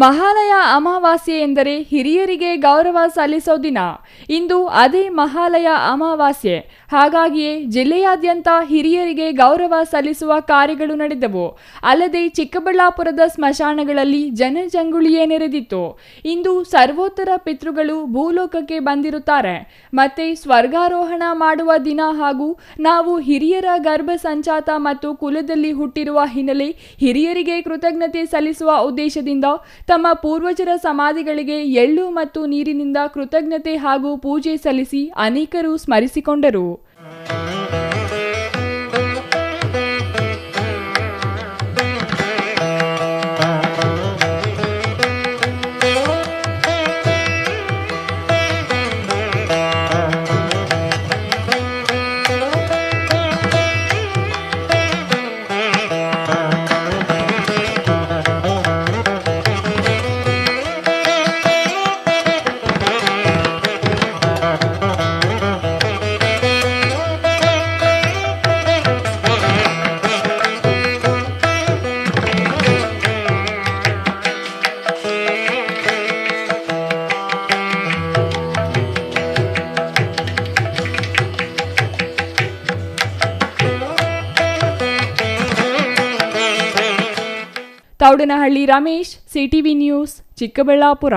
ಮಹಾಲಯ ಅಮಾವಾಸ್ಯೆ ಎಂದರೆ ಹಿರಿಯರಿಗೆ ಗೌರವ ಸಲ್ಲಿಸೋ ದಿನ. ಇಂದು ಅದೇ ಮಹಾಲಯ ಅಮಾವಾಸ್ಯೆ. ಹಾಗಾಗಿಯೇ ಜಿಲ್ಲೆಯಾದ್ಯಂತ ಹಿರಿಯರಿಗೆ ಗೌರವ ಸಲ್ಲಿಸುವ ಕಾರ್ಯಗಳು ನಡೆದವು. ಅಲ್ಲದೆ ಚಿಕ್ಕಬಳ್ಳಾಪುರದ ಸ್ಮಶಾನಗಳಲ್ಲಿ ಜನಜಂಗುಳಿಯೇ ನೆರೆದಿತ್ತು. ಇಂದು ಸರ್ವೋತ್ತರ ಪಿತೃಗಳು ಭೂಲೋಕಕ್ಕೆ ಬಂದಿರುತ್ತಾರೆ. ಮತ್ತೆ ಸ್ವರ್ಗಾರೋಹಣ ಮಾಡುವ ದಿನ ಹಾಗೂ ನಾವು ಹಿರಿಯರ ಗರ್ಭ ಸಂಚಾತ ಮತ್ತು ಕುಲದಲ್ಲಿ ಹುಟ್ಟಿರುವ ಹಿನ್ನೆಲೆ ಹಿರಿಯರಿಗೆ ಕೃತಜ್ಞತೆ ಸಲ್ಲಿಸುವ ಉದ್ದೇಶದಿಂದ ತಮ್ಮ ಪೂರ್ವಜರ ಸಮಾಧಿಗಳಿಗೆ ಎಳ್ಳು ಮತ್ತು ನೀರಿನಿಂದ ಕೃತಜ್ಞತೆ ಹಾಗೂ ಪೂಜೆ ಸಲ್ಲಿಸಿ ಅನೇಕರು ಸ್ಮರಿಸಿಕೊಂಡರು. Thoudanahalli Ramesh, CTV news, Chikkaballapur.